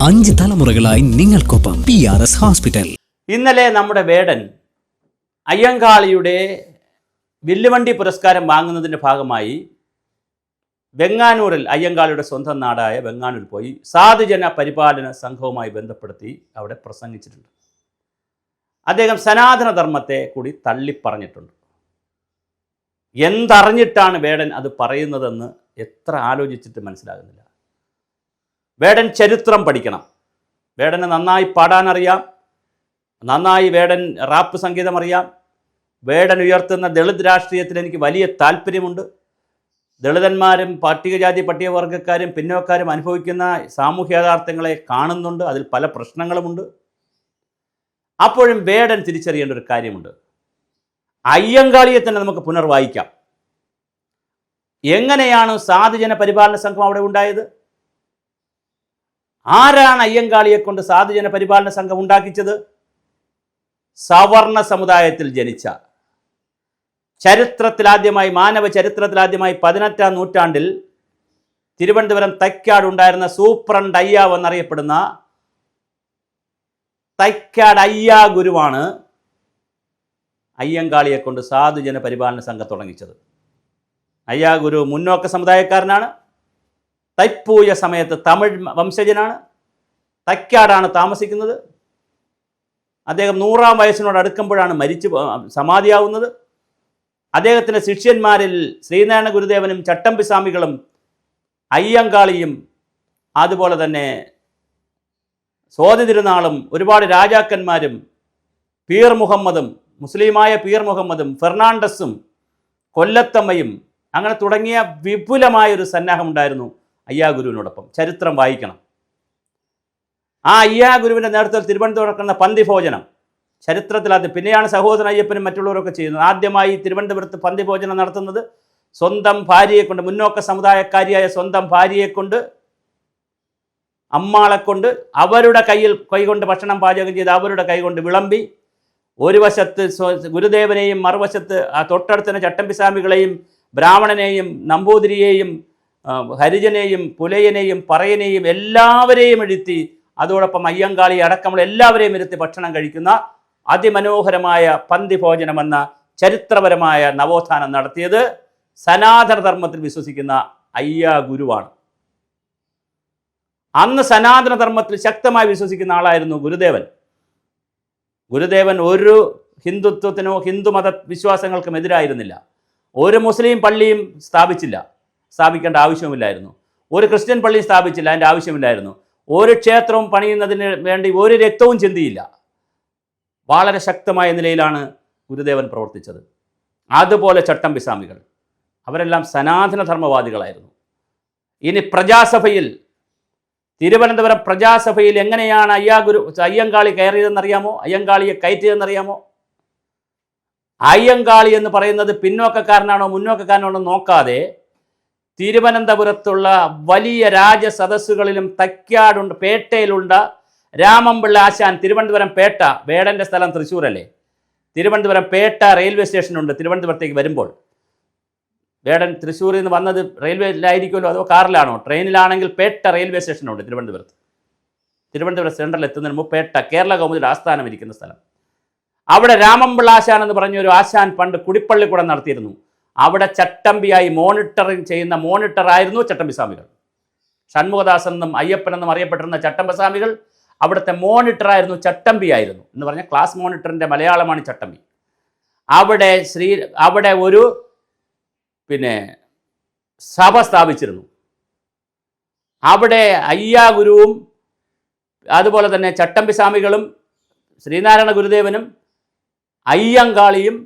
5 തലമുറകളായി നിങ്ങൾക്കൊപ്പം PRS hospital. ഇന്നലെ നമ്മുടെ വേടൻ അയ്യങ്കാളിയുടെ വില്ലുവണ്ടി പുരസ്കാരം വാങ്ങുന്നതിൻ്റെ ഭാഗമായി വെങ്ങാനൂരിൽ അയ്യങ്കാളിയുടെ സ്വന്തം നാടായ വെങ്ങാനൂർ പോയി സാധുജന പരിപാലന സംഘവുമായി ബന്ധപ്പെടുത്തി അവിടെ പ്രസംഗിച്ചിട്ടുണ്ട്. അദ്ദേഹം സനാതന ധർമ്മത്തെ കൂടി തള്ളിപ്പറഞ്ഞിട്ടുണ്ട്. എന്തറിഞ്ഞിട്ടാണ് വേടൻ അത് പറയുന്നതെന്ന് എത്ര ആലോചിച്ചിട്ട് മനസ്സിലാകുന്നില്ല. വേടൻ ചരിത്രം പഠിക്കണം. വേടന് നന്നായി പാടാനറിയാം, നന്നായി വേടൻ റാപ്പ് സംഗീതം അറിയാം. വേടൻ ഉയർത്തുന്ന ദളിത് രാഷ്ട്രീയത്തിൽ എനിക്ക് വലിയ താല്പര്യമുണ്ട്. ദളിതന്മാരും പട്ടികജാതി പട്ടികവർഗക്കാരും പിന്നോക്കാരും അനുഭവിക്കുന്ന സാമൂഹ്യ യാഥാർത്ഥ്യങ്ങളെ കാണുന്നുണ്ട്. അതിൽ പല പ്രശ്നങ്ങളുമുണ്ട്. അപ്പോഴും വേടൻ തിരിച്ചറിയേണ്ട ഒരു കാര്യമുണ്ട്. അയ്യങ്കാളിയെ തന്നെ നമുക്ക് പുനർവായിക്കാം. എങ്ങനെയാണ് സാധുജന പരിപാലന സംഘം അവിടെ ഉണ്ടായത്? ആരാണ് അയ്യങ്കാളിയെ കൊണ്ട് സാധുജന പരിപാലന സംഘം ഉണ്ടാക്കിച്ചത്? സവർണ സമുദായത്തിൽ ജനിച്ച, ചരിത്രത്തിലാദ്യമായി, മാനവ ചരിത്രത്തിലാദ്യമായി 18ാം നൂറ്റാണ്ടിൽ തിരുവനന്തപുരം തൈക്കാട് ഉണ്ടായിരുന്ന സൂപ്രണ്ട് അയ്യാവ് എന്നറിയപ്പെടുന്ന തൈക്കാട് അയ്യാ ഗുരുവാണ് അയ്യങ്കാളിയെ കൊണ്ട് സാധുജന പരിപാലന സംഘം തുടങ്ങിച്ചത്. അയ്യാ ഗുരു മുന്നോക്ക സമുദായക്കാരനാണ്. തൈപ്പൂയ സമയത്ത് തമിഴ് വംശജനാണ്. തൈക്കാടാണ് താമസിക്കുന്നത്. അദ്ദേഹം 100ാം വയസ്സിനോട് അടുക്കുമ്പോഴാണ് സമാധിയാവുന്നത്. അദ്ദേഹത്തിൻ്റെ ശിഷ്യന്മാരിൽ ശ്രീനാരായണ ഗുരുദേവനും ചട്ടമ്പി സ്വാമികളും അയ്യങ്കാളിയും അതുപോലെ തന്നെ സ്വാതി തിരുനാളും ഒരുപാട് രാജാക്കന്മാരും പീർ മുഹമ്മദും മുസ്ലിമായ പീർ മുഹമ്മദും ഫെർണാണ്ടസും കൊല്ലത്തമ്മയും അങ്ങനെ തുടങ്ങിയ വിപുലമായൊരു സന്നാഹം ഉണ്ടായിരുന്നു അയ്യാ ഗുരുവിനോടൊപ്പം. ചരിത്രം വായിക്കണം. ആ അയ്യാ ഗുരുവിൻ്റെ നേതൃത്വത്തിൽ തിരുവനന്തപുരം നടക്കുന്ന പന്തിഭോജനം ചരിത്രത്തിലാദ്യം, പിന്നെയാണ് സഹോദരൻ അയ്യപ്പനും മറ്റുള്ളവരൊക്കെ ചെയ്യുന്നത്. ആദ്യമായി തിരുവനന്തപുരത്ത് പന്തിഭോജനം നടത്തുന്നത് സ്വന്തം ഭാര്യയെ കൊണ്ട്, മുന്നോക്ക സമുദായക്കാരിയായ സ്വന്തം ഭാര്യയെ കൊണ്ട്, അമ്മാളെ കൊണ്ട്, അവരുടെ കൈകൊണ്ട് ഭക്ഷണം പാചകം ചെയ്ത് അവരുടെ കൈകൊണ്ട് വിളമ്പി, ഒരു വശത്ത് ഗുരുദേവനെയും മറുവശത്ത് ആ തൊട്ടടുത്തന്നെ ചട്ടമ്പിസ്വാമികളെയും ബ്രാഹ്മണനെയും നമ്പൂതിരിയെയും ഹരിജനെയും പുലയനെയും പറയനെയും എല്ലാവരെയും ഇരുത്തി, അതോടൊപ്പം അയ്യങ്കാളി അടക്കമുള്ള എല്ലാവരെയും ഇരുത്തി ഭക്ഷണം കഴിക്കുന്ന അതിമനോഹരമായ പന്തിഭോജനമെന്ന ചരിത്രപരമായ നവോത്ഥാനം നടത്തിയത് സനാതന ധർമ്മത്തിൽ വിശ്വസിക്കുന്ന അയ്യാ ഗുരുവാണ്. അന്ന് സനാതന ധർമ്മത്തിൽ ശക്തമായി വിശ്വസിക്കുന്ന ആളായിരുന്നു ഗുരുദേവൻ. ഗുരുദേവൻ ഒരു ഹിന്ദുത്വത്തിനോ ഹിന്ദുമത വിശ്വാസങ്ങൾക്കും എതിരായിരുന്നില്ല. ഒരു മുസ്ലിം പള്ളിയും സ്ഥാപിക്കേണ്ട ആവശ്യമില്ലായിരുന്നു. ഒരു ക്രിസ്ത്യൻ പള്ളിയും സ്ഥാപിച്ചില്ല, അതിൻ്റെ ആവശ്യമില്ലായിരുന്നു. ഒരു ക്ഷേത്രവും പണിയുന്നതിന് വേണ്ടി ഒരു രക്തവും ചിന്തിയില്ല. വളരെ ശക്തമായ നിലയിലാണ് ഗുരുദേവൻ പ്രവർത്തിച്ചത്. അതുപോലെ ചട്ടമ്പി സ്വാമികൾ, അവരെല്ലാം സനാതന ധർമ്മവാദികളായിരുന്നു. ഇനി പ്രജാസഭയിൽ, തിരുവനന്തപുരം പ്രജാസഭയിൽ എങ്ങനെയാണ് അയ്യങ്കാളി കയറിയതെന്നറിയാമോ? അയ്യങ്കാളിയെ കയറ്റിയതെന്നറിയാമോ? അയ്യങ്കാളി എന്ന് പറയുന്നത് പിന്നോക്കക്കാരനാണോ മുന്നോക്കക്കാരനാണോ നോക്കാതെ തിരുവനന്തപുരത്തുള്ള വലിയ രാജസദസ്സുകളിലും തൈക്കാടുണ്ട്, പേട്ടയിലുണ്ട്. രാമൻപിള്ള ആശാൻ തിരുവനന്തപുരം പേട്ട, വേടൻ്റെ സ്ഥലം തൃശ്ശൂരല്ലേ, തിരുവനന്തപുരം പേട്ട റെയിൽവേ സ്റ്റേഷനുണ്ട്. തിരുവനന്തപുരത്തേക്ക് വരുമ്പോൾ വേടൻ തൃശ്ശൂരിൽ നിന്ന് വന്നത് റെയിൽവേയിലായിരിക്കുമല്ലോ, അതോ കാറിലാണോ? ട്രെയിനിലാണെങ്കിൽ പേട്ട റെയിൽവേ സ്റ്റേഷനുണ്ട് തിരുവനന്തപുരത്ത്. തിരുവനന്തപുരം സെൻട്രൽ എത്തുന്നതിന് മുമ്പ് പേട്ട, കേരള കൗമുദിയുടെ ആസ്ഥാനം ഇരിക്കുന്ന സ്ഥലം. അവിടെ രാമൻപിള്ള ആശാൻ എന്ന് പറഞ്ഞൊരു ആശാൻ പണ്ട് കുടിപ്പള്ളിക്കൂടം നടത്തിയിരുന്നു. അവിടെ ചട്ടമ്പിയായി മോണിറ്ററിങ് ചെയ്യുന്ന മോണിറ്ററായിരുന്നു ചട്ടമ്പി സ്വാമികൾ. ഷൺമുഖദാസൻ എന്നും അയ്യപ്പൻ എന്നും അറിയപ്പെട്ടിരുന്ന ചട്ടമ്പി സ്വാമികൾ അവിടുത്തെ മോണിറ്ററായിരുന്നു, ചട്ടമ്പിയായിരുന്നു എന്ന് പറഞ്ഞാൽ ക്ലാസ് മോണിറ്ററിൻ്റെ മലയാളമാണ് ചട്ടമ്പി. അവിടെ ഒരു സഭ സ്ഥാപിച്ചിരുന്നു. അവിടെ അയ്യാ ഗുരുവും അതുപോലെ തന്നെ ചട്ടമ്പി സ്വാമികളും ശ്രീനാരായണ ഗുരുദേവനും അയ്യങ്കാളിയും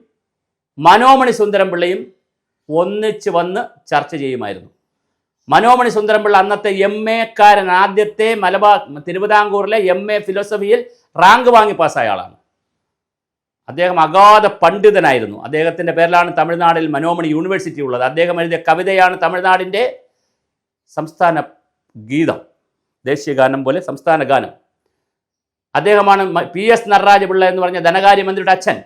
മനോമണി സുന്ദരം പിള്ളയും ഒന്നിച്ച് വന്ന് ചർച്ച ചെയ്യുമായിരുന്നു. മനോമണി സുന്ദരം പിള്ള അന്നത്തെ MA കാരൻ, ആദ്യത്തെ തിരുവിതാംകൂറിലെ MA ഫിലോസഫിയിൽ റാങ്ക് വാങ്ങി പാസ്സായ ആളാണ്. അദ്ദേഹം അഗാധ പണ്ഡിതനായിരുന്നു. അദ്ദേഹത്തിൻ്റെ പേരിലാണ് തമിഴ്നാടിൽ മനോമണി യൂണിവേഴ്സിറ്റി ഉള്ളത്. അദ്ദേഹം എഴുതിയ കവിതയാണ് തമിഴ്നാടിൻ്റെ സംസ്ഥാന ഗീതം, ദേശീയ ഗാനം പോലെ സംസ്ഥാന ഗാനം. അദ്ദേഹമാണ് PS നടരാജപിള്ള എന്ന് പറഞ്ഞ ധനകാര്യമന്ത്രിയുടെ അച്ഛൻ.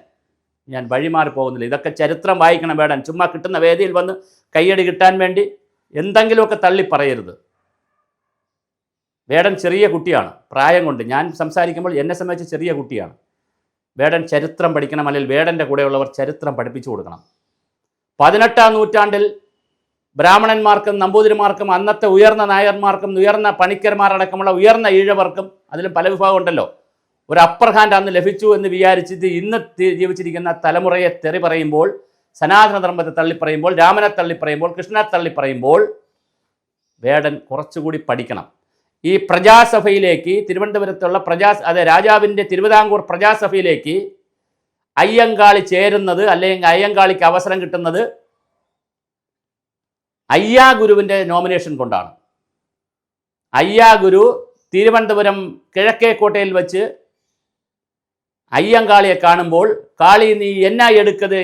ഞാൻ വഴിമാറി പോകുന്നില്ല, ഇതൊക്കെ ചരിത്രം വായിക്കണം വേടൻ. ചുമ്മാ കിട്ടുന്ന വേദിയിൽ വന്ന് കയ്യടി കിട്ടാൻ വേണ്ടി എന്തെങ്കിലുമൊക്കെ തള്ളി പറയരുത്. വേടൻ ചെറിയ കുട്ടിയാണ്, പ്രായം കൊണ്ട് ഞാൻ സംസാരിക്കുമ്പോൾ എന്നെ സംബന്ധിച്ച് ചെറിയ കുട്ടിയാണ്. വേടൻ ചരിത്രം പഠിക്കണം, അല്ലെങ്കിൽ വേടൻ്റെ കൂടെയുള്ളവർ ചരിത്രം പഠിപ്പിച്ചു കൊടുക്കണം. 18-ാം നൂറ്റാണ്ടിൽ ബ്രാഹ്മണന്മാർക്കും നമ്പൂതിരിമാർക്കും അന്നത്തെ ഉയർന്ന നായർമാർക്കും ഉയർന്ന പണിക്കന്മാരടക്കമുള്ള ഉയർന്ന ഈഴവർക്കും, അതിലും പല വിഭാഗം ഉണ്ടല്ലോ, ഒരു അപ്പർ ഹാൻഡ് അന്ന് ലഭിച്ചു എന്ന് വിചാരിച്ചിട്ട് ഇന്ന് ജീവിച്ചിരിക്കുന്ന തലമുറയെ തെറി പറയുമ്പോൾ, സനാതന ധർമ്മത്തെ തള്ളിപ്പറയുമ്പോൾ, രാമനെ തള്ളിപ്പറയുമ്പോൾ, കൃഷ്ണനെ തള്ളിപ്പറയുമ്പോൾ വേടൻ കുറച്ചുകൂടി പഠിക്കണം. ഈ പ്രജാസഭയിലേക്ക്, തിരുവനന്തപുരത്തുള്ള രാജാവിൻ്റെ തിരുവിതാംകൂർ പ്രജാസഭയിലേക്ക് അയ്യങ്കാളി ചേരുന്നത്, അല്ലെങ്കിൽ അയ്യങ്കാളിക്ക് അവസരം കിട്ടുന്നത് അയ്യാ ഗുരുവിൻ്റെ നോമിനേഷൻ കൊണ്ടാണ്. അയ്യാ ഗുരു തിരുവനന്തപുരം കിഴക്കേക്കോട്ടയിൽ വെച്ച് അയ്യങ്കാളിയെ കാണുമ്പോൾ, കാളി നീ എന്നാ എടുക്കത്,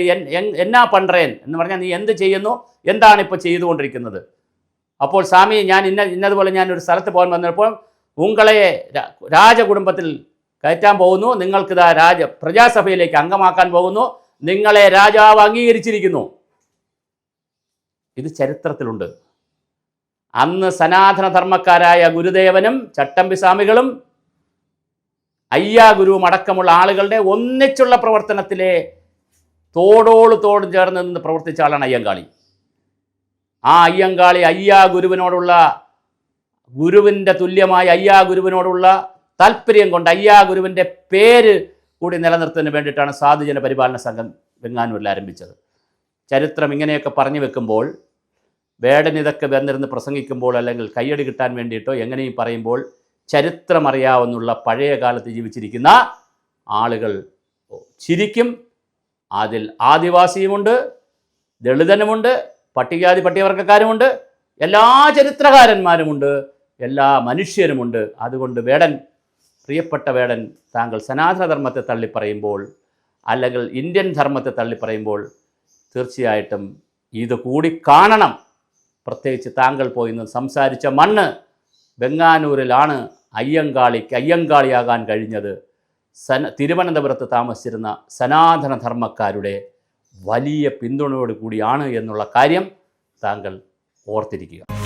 എന്നാ പണ്ട്രേൻ എന്ന് പറഞ്ഞാൽ നീ എന്ത് ചെയ്യുന്നു, എന്താണ് ഇപ്പോൾ ചെയ്തുകൊണ്ടിരിക്കുന്നത്? അപ്പോൾ സ്വാമി ഞാൻ ഇന്നതുപോലെ ഞാൻ ഒരു സ്ഥലത്ത് പോകാൻ വന്നപ്പോൾ ഉങ്ങളെ രാജകുടുംബത്തിൽ കയറ്റാൻ പോകുന്നു, നിങ്ങൾക്കിതാ പ്രജാസഭയിലേക്ക് അംഗമാക്കാൻ പോകുന്നു, നിങ്ങളെ രാജാവ് അംഗീകരിച്ചിരിക്കുന്നു. ഇത് ചരിത്രത്തിലുണ്ട്. അന്ന് സനാതനധർമ്മക്കാരായ ഗുരുദേവനും ചട്ടമ്പിസ്വാമികളും അയ്യാ ഗുരുവും അടക്കമുള്ള ആളുകളുടെ ഒന്നിച്ചുള്ള പ്രവർത്തനത്തിലെ തോടും ചേർന്ന് നിന്ന് പ്രവർത്തിച്ച ആളാണ് അയ്യങ്കാളി. ആ അയ്യങ്കാളി അയ്യാ ഗുരുവിനോടുള്ള, ഗുരുവിൻ്റെ തുല്യമായ അയ്യാ ഗുരുവിനോടുള്ള താല്പര്യം കൊണ്ട് അയ്യാ ഗുരുവിൻ്റെ പേര് കൂടി നിലനിർത്തുന്നതിന് വേണ്ടിയിട്ടാണ് സാധുജന പരിപാലന സംഘം വെങ്ങാനൂരിൽ ആരംഭിച്ചത്. ചരിത്രം ഇങ്ങനെയൊക്കെ പറഞ്ഞു വെക്കുമ്പോൾ, വേടൻ ഇതൊക്കെ വന്നിരുന്ന് പ്രസംഗിക്കുമ്പോൾ, അല്ലെങ്കിൽ കയ്യടി കിട്ടാൻ വേണ്ടിയിട്ടോ എങ്ങനെയും പറയുമ്പോൾ, ചരിത്രം അറിയാവുന്നുള്ള പഴയ കാലത്ത് ജീവിച്ചിരിക്കുന്ന ആളുകൾ ചിരിക്കും. അതിൽ ആദിവാസിയുമുണ്ട്, ദളിതനുമുണ്ട്, പട്ടികജാതി പട്ടികവർഗക്കാരുമുണ്ട്, എല്ലാ ചരിത്രകാരന്മാരുമുണ്ട്, എല്ലാ മനുഷ്യരുമുണ്ട്. അതുകൊണ്ട് വേടൻ, പ്രിയപ്പെട്ട വേടൻ, താങ്കൾ സനാതനധർമ്മത്തെ തള്ളിപ്പറയുമ്പോൾ, അല്ലെങ്കിൽ ഇന്ത്യൻ ധർമ്മത്തെ തള്ളിപ്പറയുമ്പോൾ തീർച്ചയായിട്ടും ഇത് കൂടി കാണണം. പ്രത്യേകിച്ച് താങ്കൾ പോയി നിന്ന് സംസാരിച്ച മണ്ണ് വെങ്ങാനൂരിലാണ് അയ്യങ്കാളിയാകാൻ കഴിഞ്ഞത്. തിരുവനന്തപുരത്ത് താമസിച്ചിരുന്ന സനാതനധർമ്മക്കാരുടെ വലിയ പിന്തുണയോട് കൂടിയാണ് എന്നുള്ള കാര്യം താങ്കൾ ഓർത്തിരിക്കുക.